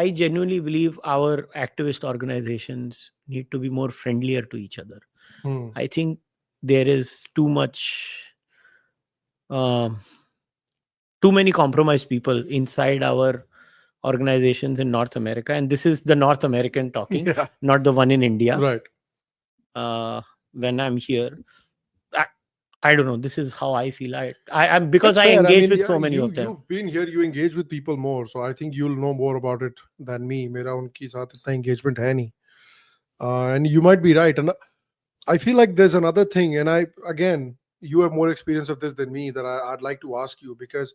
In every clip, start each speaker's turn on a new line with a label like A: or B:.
A: I genuinely believe our activist organizations need to be more friendlier to each other. I think there is too many compromised people inside our organizations in North America, and this is the North American talking,
B: Yeah.
A: not the one in India.
B: Right.
A: When I'm here, I don't know. This is how I feel. I'm because
B: That's
A: I
B: fair. I
A: engage
B: mean,
A: with
B: yeah,
A: so many of them.
B: you've been here, you engage with people more, so I think you'll know more about it than me. मेरा उनकी साथ इतना engagement है नहीं. And you might be right. And I feel like there's another thing, and again, you have more experience of this than me, that I'd like to ask you, because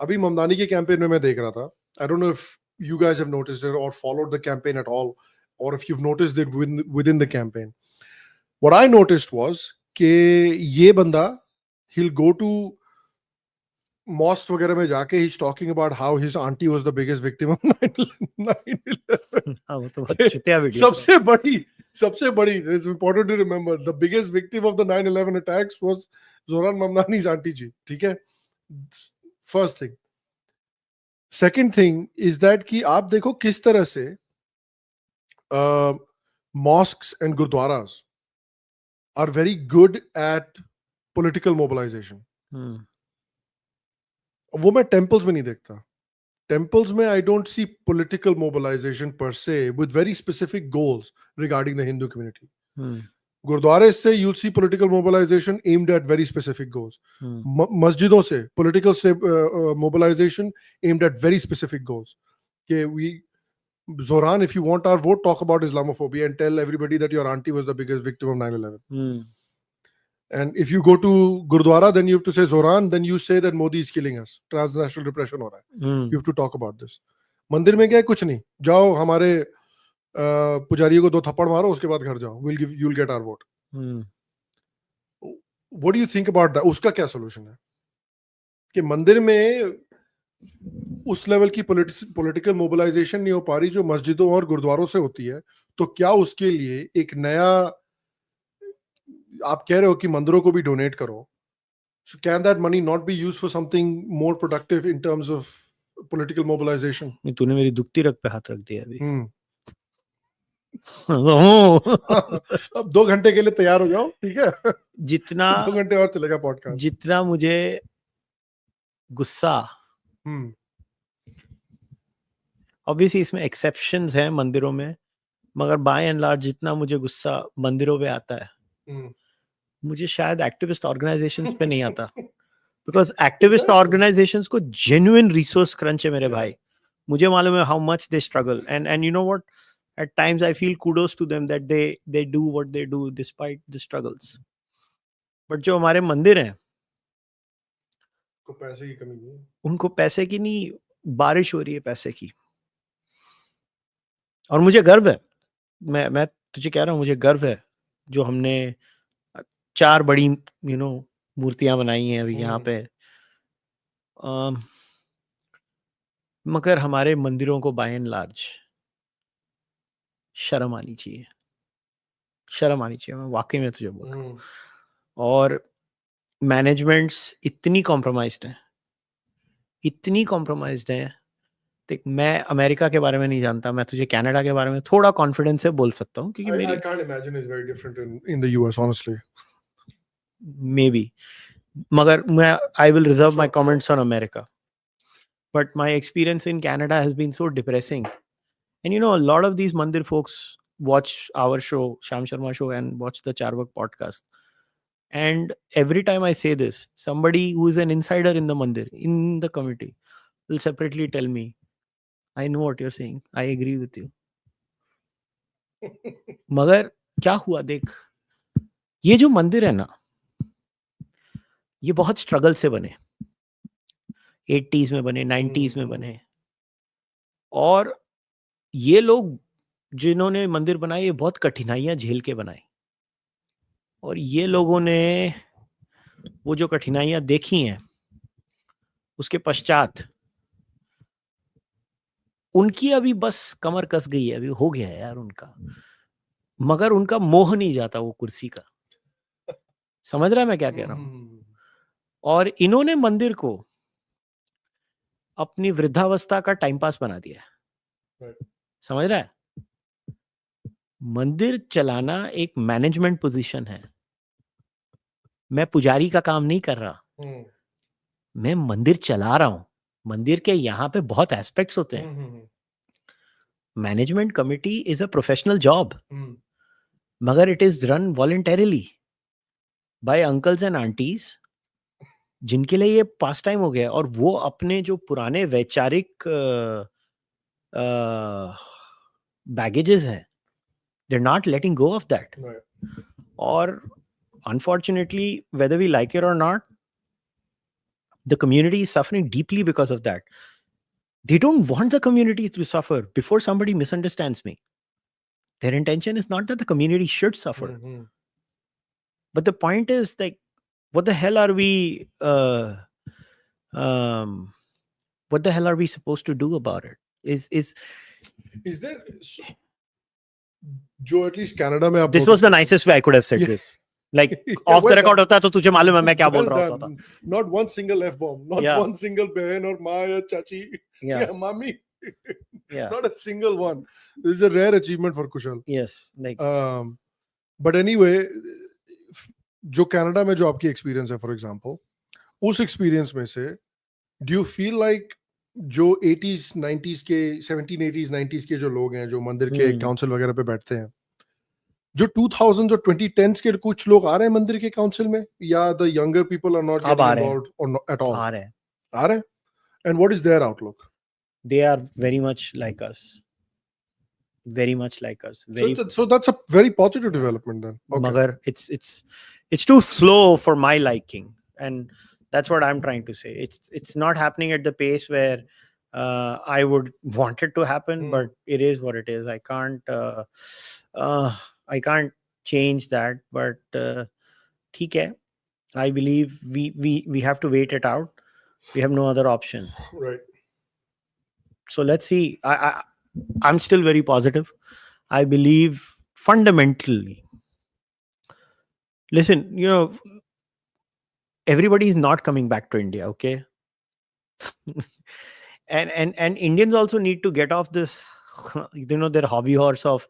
B: अभी ममदानी के campaign में मैं देख रहा था. I don't know if you guys have noticed it or followed the campaign at all, or if you've noticed it within the campaign. What I noticed was कि ये बंदा, he'll go to mosque वगैरह में जाके he's talking about how his auntie was the biggest victim of 9/11.
A: हाँ, वो तो बहुत चुतिया वीडियो था.
B: सबसे बड़ी, it's important to remember, the biggest victim of the 9/11 attacks was Zohran Mamdani's auntie ji. ठीक है? First thing. Second thing is that कि आप देखो किस तरह से mosques and gurdwaras are very good at political mobilization. वो मैं temples में नहीं देखता. Temples में I don't see political mobilization per se with very specific goals regarding the Hindu community. Gurdwara se you'll see political mobilization aimed at very specific goals. Masjidon se political mobilization aimed at very specific goals. Okay, Zohran, if you want our vote, talk about Islamophobia and tell everybody that your auntie was the biggest victim of 9/11. And if you go to Gurdwara, then you have to say Zohran, then you say that Modi is killing us. Transnational repression हो रहा है. You have to talk about this. मंदिर में क्या है? कुछ नहीं. जाओ हमारे पुजारियों को 2 थप्पड़ मारो, उसके बाद घर जाओ. You'll get our vote. What do you think about that? उसका क्या solution है? कि मंदिर में उस लेवल की political mobilization नहीं हो पा रही जो मस्जिदों और गुरुद्वारों से होती है, तो क्या उसके लिए एक नया, आप कह रहे हो कि मंदिरों को भी डोनेट करो, so can that money not be used for something more productive in terms of political mobilization?
A: तूने मेरी दुखती रग पे हाथ रख दिया अभी.
B: अब 2 घंटे के लिए तैयार हो जाओ, ठीक है?
A: जितना
B: 2 घंटे और चलेगा पॉडकास्ट.
A: जितना मुझे गुस्सा, ऑब्वियसली इसमें एक्सेप्शंस हैं मंदिरों में, मगर बाय एंड लार्ज जितना मुझे गुस्सा मंदिरों पे आता है, मुझे शायद एक्टिविस्ट ऑर्गेनाइजेशंस पे नहीं आता. बिकॉज एक्टिविस्ट ऑर्गेनाइजेशंस को जेन्युइन रिसोर्स क्रंच है मेरे भाई. मुझे मालूम है how much they struggle, and you know what, at times I feel kudos to them that they do what they do despite the struggles. But जो हमारे मंदिर हैं,
B: पैसे की कमी नहीं,
A: उनको पैसे की नहीं, बारिश हो रही है पैसे की. और मुझे गर्व है, मैं तुझे कह रहा हूँ, मुझे गर्व है जो हमने 4 बड़ी मूर्तियां बनाई हैं अभी यहाँ पे. मगर हमारे मंदिरों को बाय एंड लार्ज शर्म आनी चाहिए. मैं वाकई में तुझे बोल रहा हूँ. और मैनेजमेंट्स इतनी कॉम्प्रोमाइज्ड हैं. देख, मैं अमेरिका के बारे में नहीं जानता, मैं तुझे कनाडा के बारे में थोड़ा कॉन्फिडेंस से बोल सकता हूँ, क्योंकि
B: I can't imagine it's very different in the US, honestly.
A: Maybe, मगर मैं I will reserve my comments on America. But my experience in Canada has been so depressing. And a lot of these Mandir folks watch our show, Sham Sharma show, and watch the Charvak podcast. And every time I say this, somebody who is an insider in the Mandir, in the committee, will separately tell me, I know what you're saying. I agree with you. मगर क्या हुआ देख, ये जो मंदिर है ना, ये बहुत स्ट्रगल से बने. 80s में बने, 90s में बने. और ये लोग जिन्होंने मंदिर बनाए, ये बहुत कठिनाइयां झेल के बनाए. और ये लोगों ने वो जो कठिनाइयां देखी हैं, उसके पश्चात उनकी अभी बस कमर कस गई है, अभी हो गया है यार उनका. मगर उनका मोह नहीं जाता वो कुर्सी का. समझ रहा है मैं क्या कह रहा हूं? और इन्होंने मंदिर को अपनी वृद्धावस्था का टाइम पास बना दिया है.
B: Right.
A: समझ रहा है? मंदिर चलाना एक मैनेजमेंट पोजीशन है. मैं पुजारी का काम नहीं कर रहा.
B: Hmm.
A: मैं मंदिर चला रहा हूं. मंदिर के यहाँ पे बहुत एस्पेक्ट्स होते हैं.
B: Hmm.
A: Management committee is a professional job,
B: Hmm.
A: मगर it is run voluntarily by uncles and aunties जिनके लिए ये पास टाइम हो गया, और वो अपने जो पुराने वैचारिक बैगेजेस हैं, they are not letting go of that.
B: Right.
A: और unfortunately, whether we like it or not, the community is suffering deeply because of that. They don't want the community to suffer. Before somebody misunderstands me, their intention is not that the community should suffer.
B: Hmm.
A: But the point is, like, what the hell are we what the hell are we supposed to do about it? Is
B: Is there जो at least Canada में आप
A: this was the nicest way I could have said
B: Yeah.
A: this. Like
B: Yeah,
A: off the
B: well
A: record
B: done.
A: होता तो तुझे मालूम है मैं क्या बोल
B: Well
A: रहा होता
B: done.
A: था.
B: Not one single F-bomb, not
A: Yeah.
B: one single बहन और माँ या चाची
A: Yeah.
B: या मामी.
A: Yeah.
B: Not a single one. This is a rare achievement for Kushal.
A: Yes. Like
B: But anyway, जो कनाडा में जो आपकी एक्सपीरियंस है, फॉर एग्जांपल, उस एक्सपीरियंस में से डू यू फील लाइक जो 80s 90s के 1780s 90s के जो लोग हैं जो मंदिर के काउंसिल वगैरह पे बैठते हैं, जो 2000s और 2010s के कुछ लोग आ रहे हैं मंदिर के काउंसिल में, या the younger people are not getting involved और एट ऑल? आ रहे हैं. And what is their outlook?
A: They are very much like us. Very much like us. Very,
B: so that's a very positive development then. Okay.
A: Magar, it's too slow for my liking, and that's what I'm trying to say. It's not happening at the pace where I would want it to happen, but it is what it is. I can't change that, but ठीक है. I believe we have to wait it out. We have no other option.
B: Right.
A: So let's see. I'm still very positive. I believe fundamentally. Listen, everybody is not coming back to India, okay? and Indians also need to get off this, their hobby horse of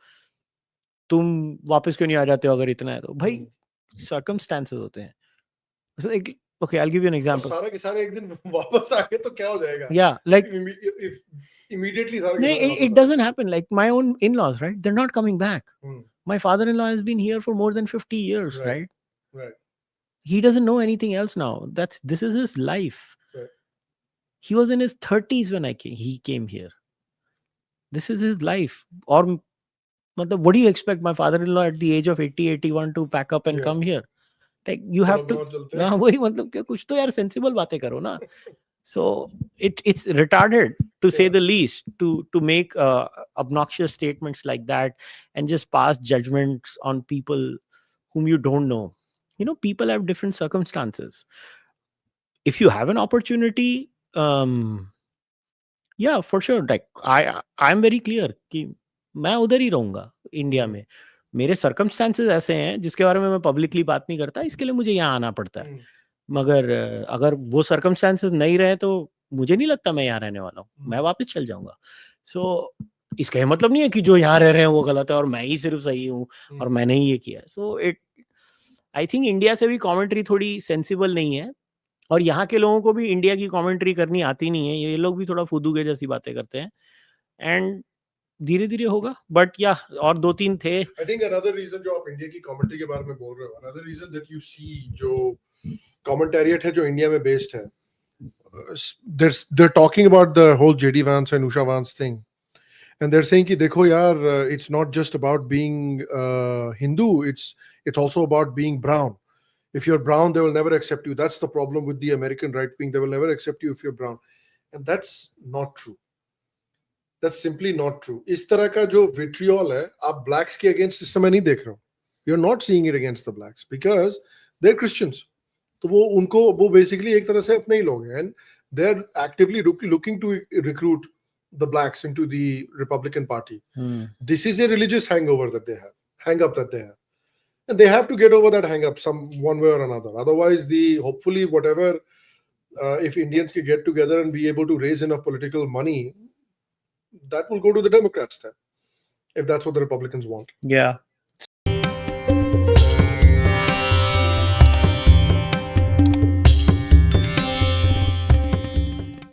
A: तुम वापस क्यों नहीं आ जाते हो अगर इतना है तो. भाई circumstances होते हैं. So like, okay, I'll give you an example.
B: सारा के सारे एक दिन वापस आके तो क्या हो जाएगा?
A: Yeah, like
B: if immediately सारा
A: no, it doesn't happen. Like my own in-laws, right? They're not coming back. My father-in-law has been here for more than 50 years, right?
B: Right.
A: He doesn't know anything else now. This is his life.
B: Right.
A: He was in his 30s when he came here. This is his life. Or what do you expect my father-in-law at the age of 80, 81 to pack up and come here? Like you have to. हाँ वही मतलब क्या कुछ तो यार sensible बातें करो ना. So it's retarded to say the least to make obnoxious statements like that and just pass judgments on people whom you don't know. People have different circumstances. If you have an opportunity, yeah, for sure. Like I'm very clear कि मैं उधर ही रहूंगा India में. मेरे circumstances ऐसे हैं जिसके बारे में मैं पब्लिकली बात नहीं करता, इसके लिए मुझे यहाँ आना पड़ता है. मगर अगर वो सर्कमस्टांसेस नहीं रहे तो मुझे नहीं लगता मैं यहाँ रहने वाला हूँ, मैं वापस चल जाऊंगा. सो इसका ये मतलब नहीं है कि जो यहाँ रह रहे हैं वो गलत है और मैं ही सिर्फ सही हूँ और मैंने ही ये किया है. सो आई थिंक इंडिया से भी कमेंट्री थोड़ी सेंसिबल नहीं है, और यहाँ के लोगों को भी इंडिया की कमेंट्री करनी आती नहीं है. ये लोग भी थोड़ा फुदू के जैसी बातें करते हैं, एंड धीरे धीरे होगा. बट या और 2-3 थे.
B: आई थिंक अनदर रीजन जो आप इंडिया की कमेंट्री के बारे में बोल रहे हो, another reason that you see जो कमेंटेरिएट है जो इंडिया में बेस्ड है, they're talking about the whole JD Vance and Usha Vance thing, and they're saying कि देखो यार, it's not just about being Hindu, it's also about being brown. If you're brown, they will never accept you. That's the problem with the American right wing. They will never accept you if you're brown, and that's not true. That's simply not true. इस तरह का जो vitriol है आप blacks के against इस समय नहीं देख रहे हो. You're not seeing it against the blacks because they're Christians. तो वो basically एक तरह से अपने ही लोग हैं, and they're actively looking to recruit the blacks into the Republican Party. This is a religious hangover that they have, hang up that they have, and they have to get over that hang up one way or another. Otherwise, hopefully whatever, if Indians can get together and be able to raise enough political money, that will go to the Democrats then, if that's what the Republicans want.
A: Yeah.